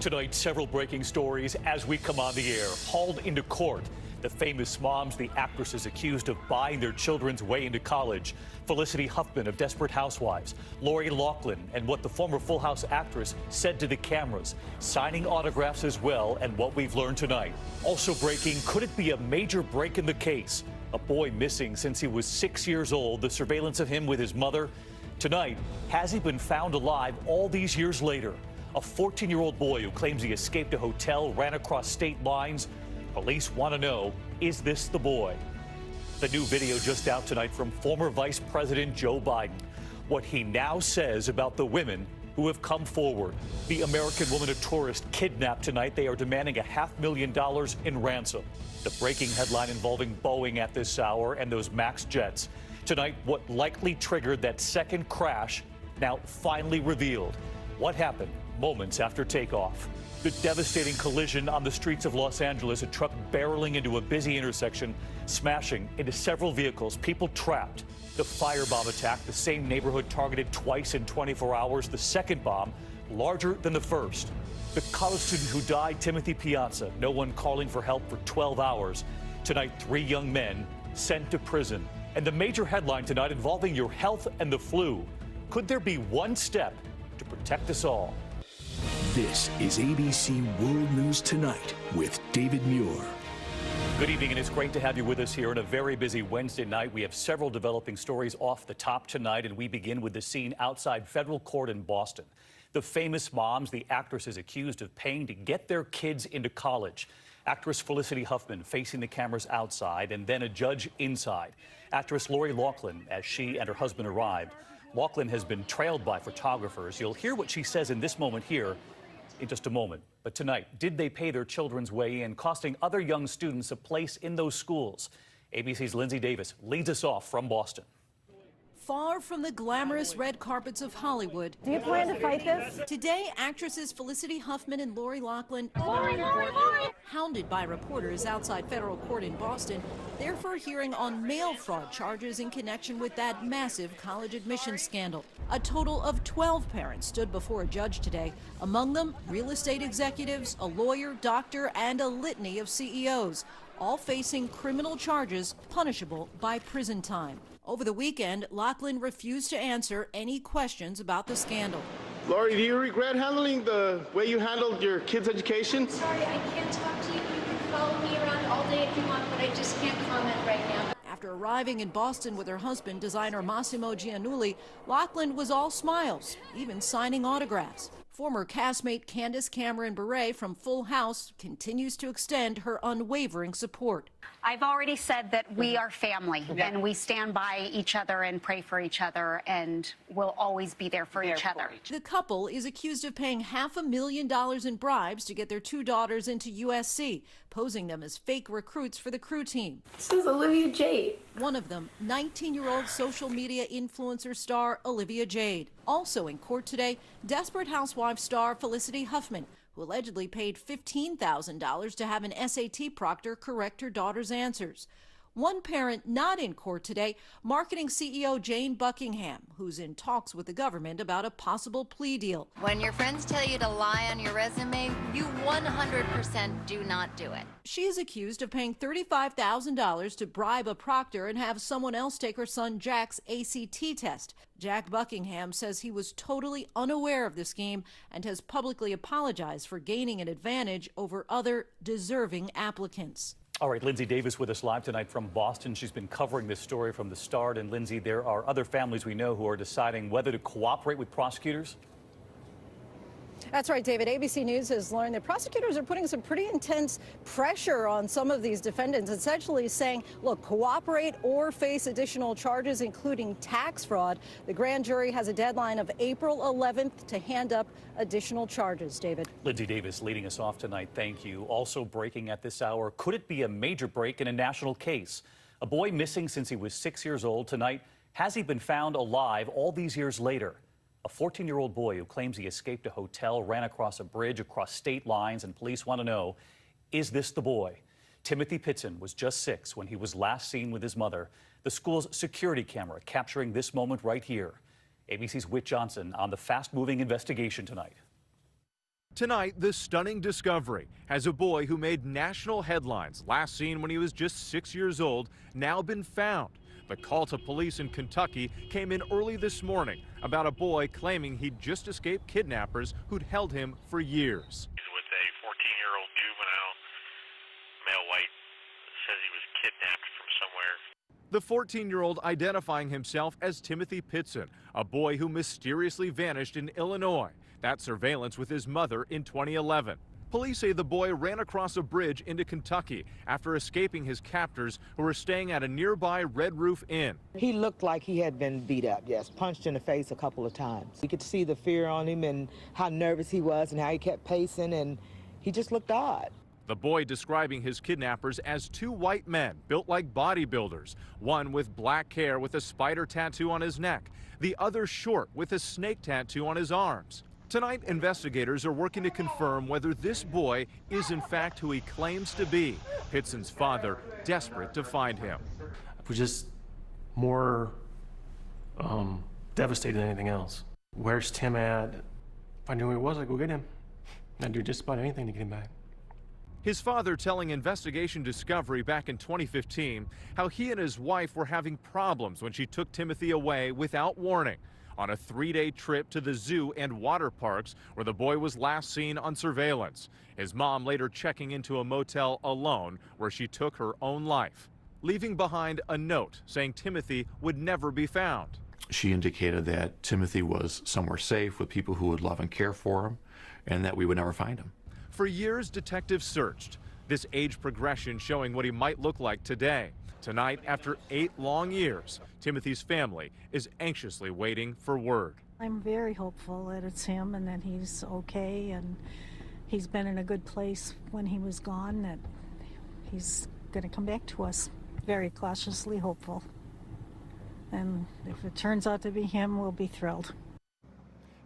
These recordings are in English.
Tonight, several breaking stories as we come on the air. Hauled into court. The famous moms, the actresses accused of buying their children's way into college. Felicity Huffman of Desperate Housewives. Lori Loughlin and what the former Full House actress said to the cameras. Signing autographs as well, and what we've learned tonight. Also breaking, could it be a major break in the case? A boy missing since he was 6 years old. The surveillance of him with his mother. Tonight, has he been found alive all these years later? A 14-year-old boy who claims he escaped a hotel, ran across state lines. Police want to know, is this the boy? The new video just out tonight from former Vice President Joe Biden. What he now says about the women who have come forward. The American woman, a tourist, kidnapped tonight. They are demanding $500,000 in ransom. The breaking headline involving Boeing at this hour and those MAX jets. Tonight, what likely triggered that second crash, now finally revealed. What happened moments after takeoff? The devastating collision on the streets of Los Angeles, a truck barreling into a busy intersection, smashing into several vehicles, people trapped. The firebomb attack, the same neighborhood targeted twice in 24 hours. The second bomb, larger than the first. The college student who died, Timothy Piazza, no one calling for help for 12 hours. Tonight, 3 young men sent to prison. And the major headline tonight involving your health and the flu. Could there be one step to protect us all? This is ABC World News Tonight with David Muir. Good evening, and it's great to have you with us here on a very busy Wednesday night. We have several developing stories off the top tonight, and we begin with the scene outside federal court in Boston. The famous moms, the actresses accused of paying to get their kids into college. Actress Felicity Huffman facing the cameras outside, and then a judge inside. Actress Lori Loughlin, as she and her husband arrived. Loughlin has been trailed by photographers. You'll hear what she says in this moment here in just a moment. But tonight, did they pay their children's way in, costing other young students a place in those schools? ABC's Lindsay Davis leads us off from Boston. Far from the glamorous red carpets of Hollywood. Do you plan to fight this? Today, actresses Felicity Huffman and Lori Loughlin, hounded by reporters outside federal court in Boston, there for a hearing on mail fraud charges in connection with that massive college admissions scandal. A total of 12 parents stood before a judge today. Among them, real estate executives, a lawyer, doctor, and a litany of CEOs, all facing criminal charges punishable by prison time. Over the weekend, Loughlin refused to answer any questions about the scandal. Lori, do you regret handling the way you handled your kids' education? Sorry, I can't talk to you. You can follow me around all day if you want, but I just can't comment right now. After arriving in Boston with her husband, designer Massimo Giannulli, Loughlin was all smiles, even signing autographs. Former castmate Candace Cameron Bure from Full House continues to extend her unwavering support. I've already said that we are family, and we stand by each other and pray for each other, and we'll always be there for each other. The couple is accused of paying $500,000 in bribes to get their 2 daughters into USC, posing them as fake recruits for the crew team. This is Olivia Jade. One of them, 19-year-old social media influencer star Olivia Jade. Also in court today, Desperate Housewives star Felicity Huffman, who allegedly paid $15,000 to have an SAT proctor correct her daughter's answers. One parent not in court today, marketing CEO Jane Buckingham, who's in talks with the government about a possible plea deal. When your friends tell you to lie on your resume, you 100% do not do it. She is accused of paying $35,000 to bribe a proctor and have someone else take her son Jack's ACT test. Jack Buckingham says he was totally unaware of the scheme and has publicly apologized for gaining an advantage over other deserving applicants. All right, Lindsay Davis with us live tonight from Boston. She's been covering this story from the start. And Lindsay, there are other families we know who are deciding whether to cooperate with prosecutors. That's right, David. ABC News has learned that prosecutors are putting some pretty intense pressure on some of these defendants, essentially saying, look, cooperate or face additional charges, including tax fraud. The grand jury has a deadline of April 11th to hand up additional charges, David. Lindsay Davis leading us off tonight. Thank you. Also breaking at this hour, could it be a major break in a national case? A boy missing since he was 6 years old. Tonight, has he been found alive all these years later? A 14-year-old boy who claims he escaped a hotel, ran across a bridge, across state lines, and police want to know, is this the boy? Timothy Pitson was just 6 when he was last seen with his mother. The school's security camera capturing this moment right here. ABC's Whit Johnson on the fast-moving investigation tonight. Tonight, the stunning discovery has a boy who made national headlines, last seen when he was just 6 years old, now been found. The call to police in Kentucky came in early this morning about a boy claiming he'd just escaped kidnappers who'd held him for years. He's with a 14-year-old juvenile, male white, says he was kidnapped from somewhere. The 14-year-old identifying himself as Timothy Pitson, a boy who mysteriously vanished in Illinois. That surveillance with his mother in 2011. Police say the boy ran across a bridge into Kentucky after escaping his captors who were staying at a nearby Red Roof Inn. He looked like he had been beat up, yes, punched in the face a couple of times. We could see the fear on him and how nervous he was and how he kept pacing, and he just looked odd. The boy describing his kidnappers as two white men built like bodybuilders, one with black hair with a spider tattoo on his neck, the other short with a snake tattoo on his arms. Tonight, investigators are working to confirm whether this boy is in fact who he claims to be. Pitson's father desperate to find him. It was just more devastated than anything else. Where's Tim at? If I knew who he was, I'd go get him. I'd do just about anything to get him back. His father telling Investigation Discovery back in 2015 how he and his wife were having problems when she took Timothy away without warning on a 3-day trip to the zoo and water parks where the boy was last seen on surveillance. His mom later checking into a motel alone where she took her own life, leaving behind a note saying Timothy would never be found. She indicated that Timothy was somewhere safe with people who would love and care for him and that we would never find him. For years, detectives searched. This age progression showing what he might look like today. Tonight, after 8 long years, Timothy's family is anxiously waiting for word. I'm very hopeful that it's him and that he's okay and he's been in a good place when he was gone, that he's going to come back to us. Very cautiously hopeful. And if it turns out to be him, we'll be thrilled.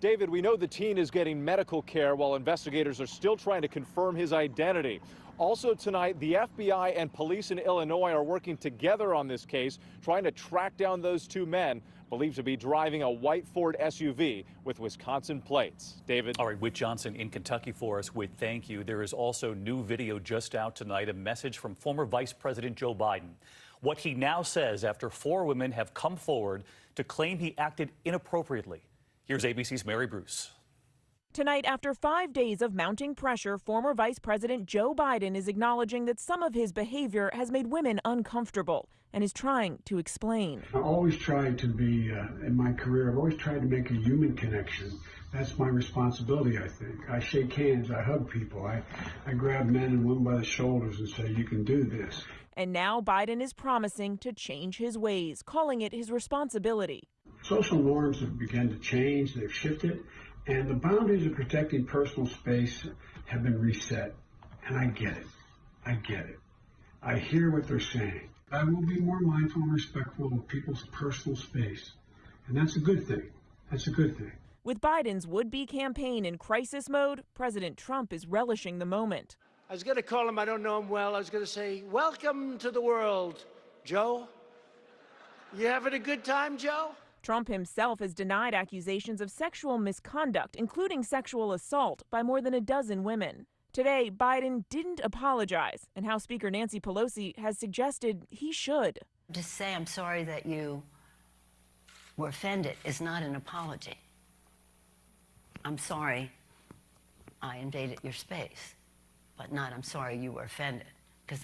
David, we know the teen is getting medical care while investigators are still trying to confirm his identity. Also tonight, the FBI and police in Illinois are working together on this case, trying to track down those two men believed to be driving a white Ford SUV with Wisconsin plates. David. All right, Whit Johnson in Kentucky for us. Whit, thank you. There is also new video just out tonight, a message from former Vice President Joe Biden. What he now says after 4 women have come forward to claim he acted inappropriately. Here's ABC's Mary Bruce. Tonight, after 5 days of mounting pressure, former Vice President Joe Biden is acknowledging that some of his behavior has made women uncomfortable and is trying to explain. I always tried to be, in my career, I've always tried to make a human connection. That's my responsibility, I think. I shake hands, I hug people, I grab men and women by the shoulders and say, you can do this. And now Biden is promising to change his ways, calling it his responsibility. Social norms have begun to change, they've shifted, and the boundaries of protecting personal space have been reset. And I get it. I get it. I hear what they're saying. I will be more mindful and respectful of people's personal space. And that's a good thing. That's a good thing. With Biden's would-be campaign in crisis mode, President Trump is relishing the moment. I was going to call him, I don't know him well, I was going to say, welcome to the world, Joe. You having a good time, Joe? Trump himself has denied accusations of sexual misconduct, including sexual assault, by more than a dozen women. Today, Biden didn't apologize, and House Speaker Nancy Pelosi has suggested he should. To say I'm sorry that you were offended is not an apology. I'm sorry I invaded your space, but not I'm sorry you were offended, because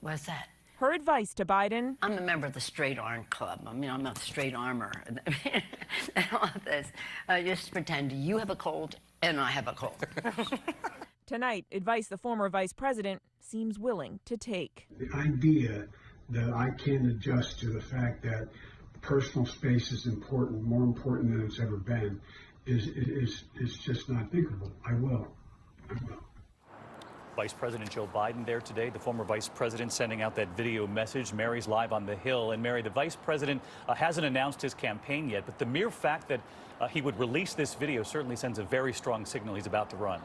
what's that? Her advice to Biden: I'm a member of the Straight Arm Club. I mean, I'm a straight armor. And all of this. Just pretend you have a cold and I have a cold. Tonight, advice the former vice president seems willing to take. The idea that I can adjust to the fact that personal space is important, more important than it's ever been, is just not thinkable. I will. Vice President Joe Biden there today, the former vice president sending out that video message. Mary's live on the Hill. And Mary, the vice president hasn't announced his campaign yet, but the mere fact that he would release this video certainly sends a very strong signal he's about to run.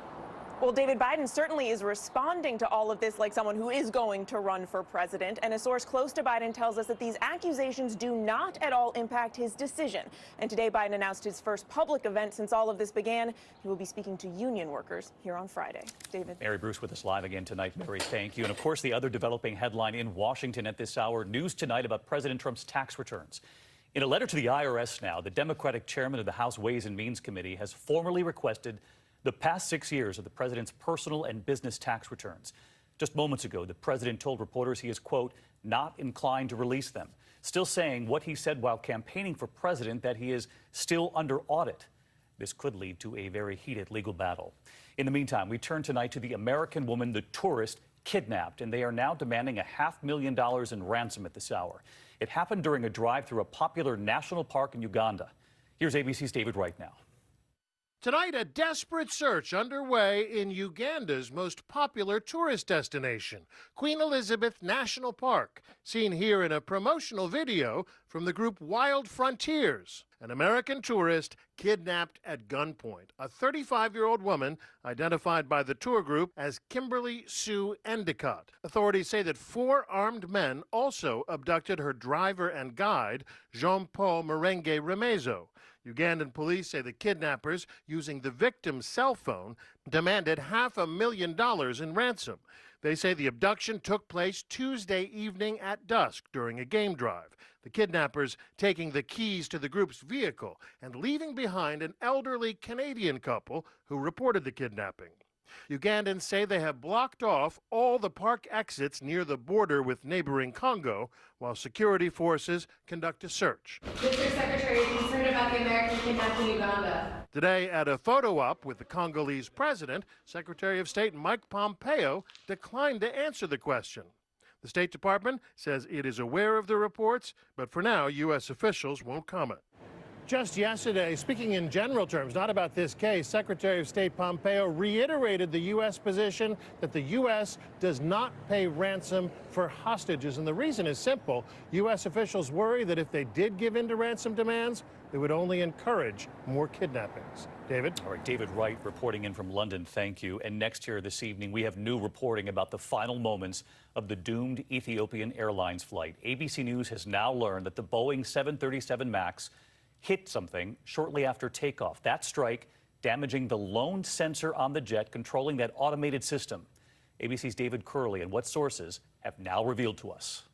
Well, David, Biden certainly is responding to all of this like someone who is going to run for president. And a source close to Biden tells us that these accusations do not at all impact his decision. And today, Biden announced his first public event since all of this began. He will be speaking to union workers here on Friday. David. Mary Bruce with us live again tonight. Mary, thank you. And of course, the other developing headline in Washington at this hour, news tonight about President Trump's tax returns. In a letter to the IRS now, the Democratic chairman of the House Ways and Means Committee has formally requested the past 6 years of the president's personal and business tax returns. Just moments ago, the president told reporters he is, quote, not inclined to release them, still saying what he said while campaigning for president, that he is still under audit. This could lead to a very heated legal battle. In the meantime, we turn tonight to the American woman, the tourist, kidnapped, and they are now demanding $500,000 in ransom at this hour. It happened during a drive through a popular national park in Uganda. Here's ABC's David Wright now. Tonight, a desperate search underway in Uganda's most popular tourist destination, Queen Elizabeth National Park, seen here in a promotional video from the group Wild Frontiers. An American tourist kidnapped at gunpoint. A 35-year-old woman identified by the tour group as Kimberly Sue Endicott. Authorities say that 4 armed men also abducted her driver and guide, Jean-Paul Merenge Remezo. Ugandan police say the kidnappers, using the victim's cell phone, demanded $500,000 in ransom. They say the abduction took place Tuesday evening at dusk during a game drive. The kidnappers taking the keys to the group's vehicle and leaving behind an elderly Canadian couple who reported the kidnapping. Ugandans say they have blocked off all the park exits near the border with neighboring Congo, while security forces conduct a search. Mr. Secretary, are you concerned about the American kidnapping in Uganda? Today, at a photo op with the Congolese president, Secretary of State Mike Pompeo declined to answer the question. The State Department says it is aware of the reports, but for now, U.S. officials won't comment. Just yesterday, speaking in general terms, not about this case, Secretary of State Pompeo reiterated the U.S. position that the U.S. does not pay ransom for hostages. And the reason is simple. U.S. officials worry that if they did give in to ransom demands, it would only encourage more kidnappings. David? All right, David Wright reporting in from London, thank you. And next here this evening, we have new reporting about the final moments of the doomed Ethiopian Airlines flight. ABC News has now learned that the Boeing 737 MAX hit something shortly after takeoff. That strike damaging the lone sensor on the jet controlling that automated system. ABC's David Curley and what sources have now revealed to us.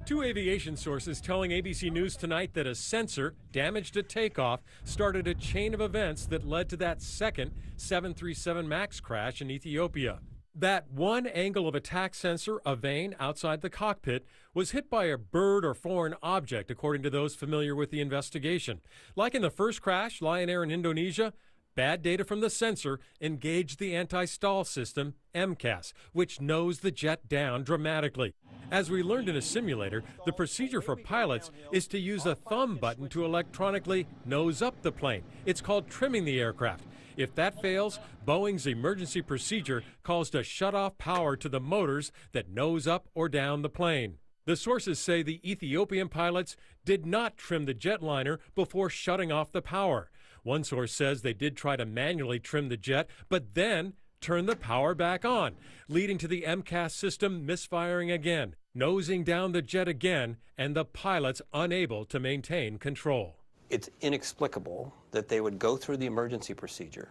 2 aviation sources telling ABC News tonight that a sensor damaged at takeoff started a chain of events that led to that second 737 MAX crash in Ethiopia. That one angle of attack sensor, a vane outside the cockpit, was hit by a bird or foreign object, according to those familiar with the investigation. Like in the first crash, Lion Air in Indonesia, bad data from the sensor engaged the anti-stall system, MCAS, which nose the jet down dramatically. As we learned in a simulator, the procedure for pilots is to use a thumb button to electronically nose up the plane. It's called trimming the aircraft. If that fails, Boeing's emergency procedure calls to shut off power to the motors that nose up or down the plane. The sources say the Ethiopian pilots did not trim the jetliner before shutting off the power. One source says they did try to manually trim the jet, but then turn the power back on, leading to the MCAS system misfiring again, nosing down the jet again, and the pilots unable to maintain control. It's inexplicable that they would go through the emergency procedure,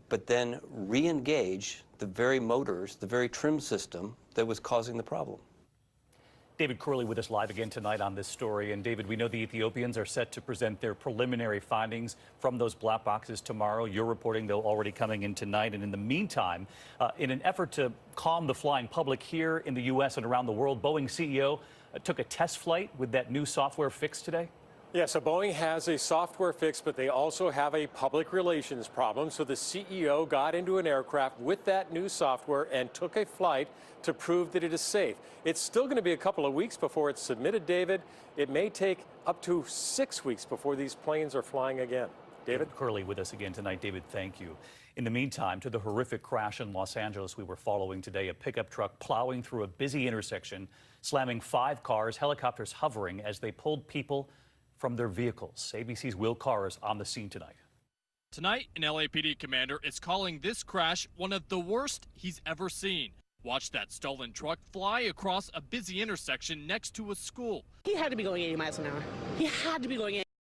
but then re-engage the very motors, the very trim system that was causing the problem. David Curley with us live again tonight on this story. And David, we know the Ethiopians are set to present their preliminary findings from those black boxes tomorrow. You're reporting they're already coming in tonight. And in the meantime, in an effort to calm the flying public here in the U.S. and around the world, Boeing CEO took a test flight with that new software fix today. Yeah, so Boeing has a software fix, but they also have a public relations problem. So the CEO got into an aircraft with that new software and took a flight to prove that it is safe. It's still going to be a couple of weeks before it's submitted, David. It may take up to 6 weeks before these planes are flying again. David Curley with us again tonight. David, thank you. In the meantime, to the horrific crash in Los Angeles we were following today, a pickup truck plowing through a busy intersection, slamming 5 cars, helicopters hovering as they pulled people from their vehicles. ABC's Will Carr is on the scene tonight. Tonight, an LAPD commander is calling this crash one of the worst he's ever seen. Watch that stolen truck fly across a busy intersection next to a school. He had to be going 80 miles an hour. He had to be going 80.